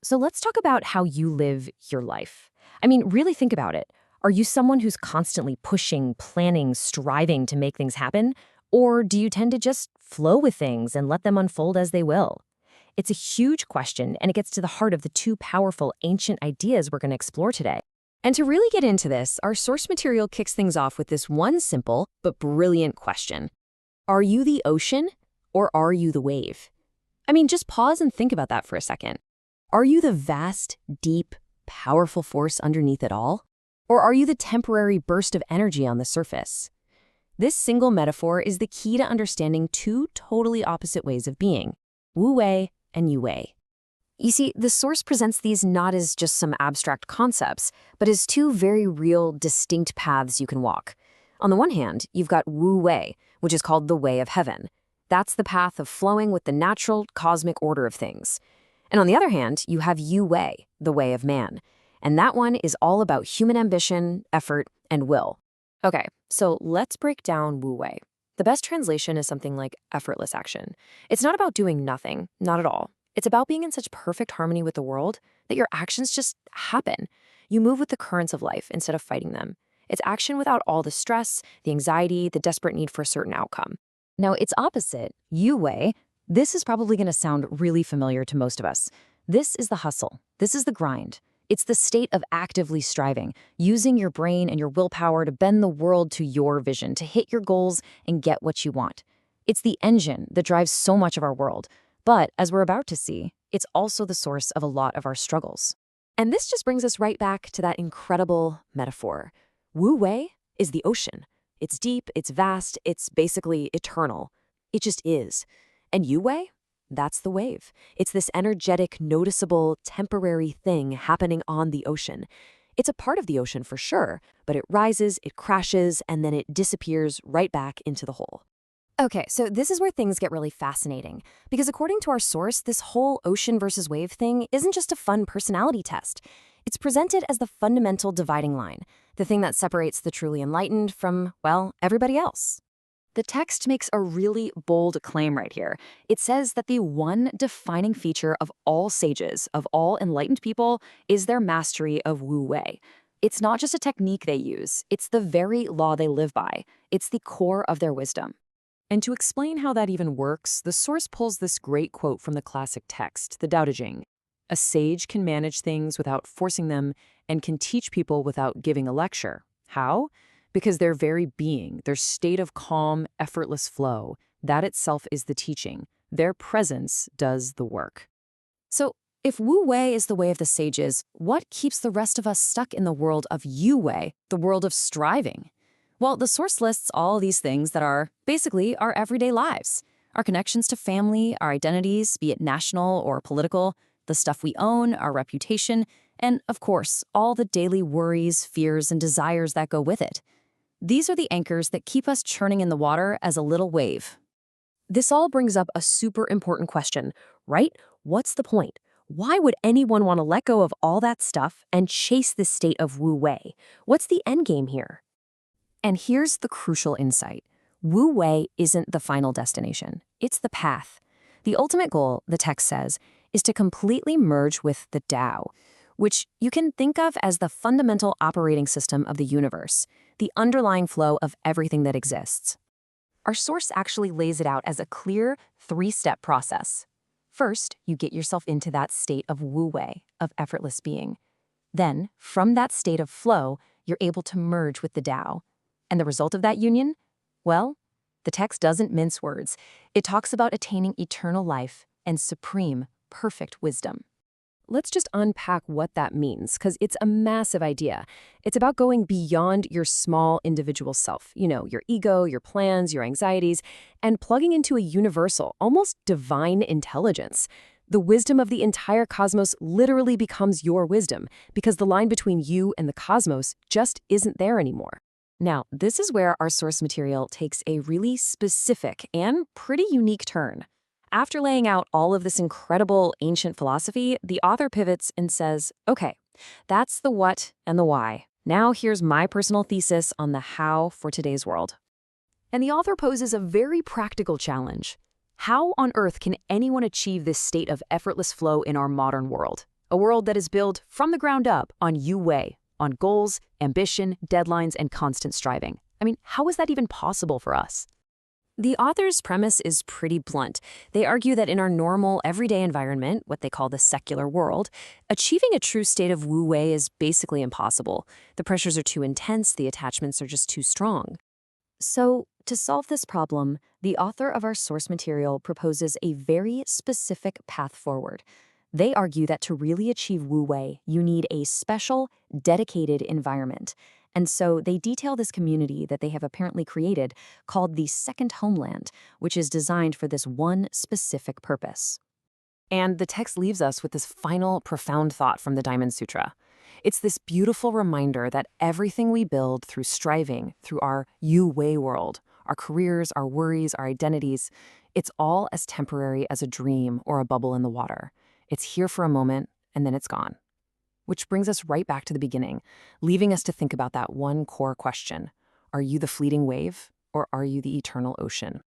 So let's talk about how you live your life. I mean, really think about it. Are you someone who's constantly pushing, planning, striving to make things happen? Or do you tend to just flow with things and let them unfold as they will? It's a huge question, and it gets to the heart of the two powerful ancient ideas we're going to explore today. And to really get into this, our source material kicks things off with this one simple but brilliant question. Are you the ocean or are you the wave? I mean, just pause and think about that for a second. Are you the vast, deep, powerful force underneath it all? Or are you the temporary burst of energy on the surface? This single metaphor is the key to understanding two totally opposite ways of being, Wu Wei and You Wei. You see, the source presents these not as just some abstract concepts, but as two very real, distinct paths you can walk. On the one hand, you've got Wu Wei, which is called the way of heaven. That's the path of flowing with the natural, cosmic order of things. And on the other hand, you have You Wei, the way of man. And that one is all about human ambition, effort, and will. Okay, so let's break down Wu Wei. The best translation is something like effortless action. It's not about doing nothing, not at all. It's about being in such perfect harmony with the world that your actions just happen. You move with the currents of life instead of fighting them. It's action without all the stress, the anxiety, the desperate need for a certain outcome. Now, its opposite, You Wei, this is probably going to sound really familiar to most of us. This is the hustle. This is the grind. It's the state of actively striving, using your brain and your willpower to bend the world to your vision, to hit your goals and get what you want. It's the engine that drives so much of our world. But as we're about to see, it's also the source of a lot of our struggles. And this just brings us right back to that incredible metaphor. Wu Wei is the ocean. It's deep, it's vast, it's basically eternal. It just is. And You Wei? That's the wave. It's this energetic, noticeable, temporary thing happening on the ocean. It's a part of the ocean for sure, but it rises, it crashes, and then it disappears right back into the hole. Okay, so this is where things get really fascinating, because according to our source, this whole ocean versus wave thing isn't just a fun personality test. It's presented as the fundamental dividing line, the thing that separates the truly enlightened from, well, everybody else. The text makes a really bold claim right here. It says that the one defining feature of all sages, of all enlightened people, is their mastery of Wu Wei. It's not just a technique they use, it's the very law they live by. It's the core of their wisdom. And to explain how that even works, the source pulls this great quote from the classic text, the Tao Te Ching. A sage can manage things without forcing them and can teach people without giving a lecture. How? Because their very being, their state of calm, effortless flow, that itself is the teaching. Their presence does the work. So, if Wu Wei is the way of the sages, what keeps the rest of us stuck in the world of You Wei, the world of striving? Well, the source lists all these things that are basically our everyday lives. Our connections to family, our identities, be it national or political, the stuff we own, our reputation, and, of course, all the daily worries, fears, and desires that go with it. These are the anchors that keep us churning in the water as a little wave. This all brings up a super important question, right? What's the point? Why would anyone want to let go of all that stuff and chase this state of Wu Wei? What's the end game here? And here's the crucial insight. Wu Wei isn't the final destination. It's the path. The ultimate goal, the text says, is to completely merge with the Tao, which you can think of as the fundamental operating system of the universe, the underlying flow of everything that exists. Our source actually lays it out as a clear three-step process. First, you get yourself into that state of Wu Wei, of effortless being. Then, from that state of flow, you're able to merge with the Tao. And the result of that union? Well, the text doesn't mince words. It talks about attaining eternal life and supreme, perfect wisdom. Let's just unpack what that means, because it's a massive idea. It's about going beyond your small individual self, your ego, your plans, your anxieties, and plugging into a universal, almost divine intelligence. The wisdom of the entire cosmos literally becomes your wisdom, because the line between you and the cosmos just isn't there anymore. Now, this is where our source material takes a really specific and pretty unique turn. After laying out all of this incredible ancient philosophy, the author pivots and says, okay, that's the what and the why. Now here's my personal thesis on the how for today's world. And the author poses a very practical challenge. How on earth can anyone achieve this state of effortless flow in our modern world? A world that is built from the ground up on Yu Wei, on goals, ambition, deadlines, and constant striving. I mean, how is that even possible for us? The author's premise is pretty blunt. They argue that in our normal, everyday environment, what they call the secular world, achieving a true state of Wu Wei is basically impossible. The pressures are too intense, the attachments are just too strong. So, to solve this problem, the author of our source material proposes a very specific path forward. They argue that to really achieve Wu Wei, you need a special, dedicated environment. And so they detail this community that they have apparently created called the Second Homeland, which is designed for this one specific purpose. And the text leaves us with this final, profound thought from the Diamond Sutra. It's this beautiful reminder that everything we build through striving, through our Yu Wei world, our careers, our worries, our identities, it's all as temporary as a dream or a bubble in the water. It's here for a moment, and then it's gone. Which brings us right back to the beginning, leaving us to think about that one core question. Are you the fleeting wave, or are you the eternal ocean?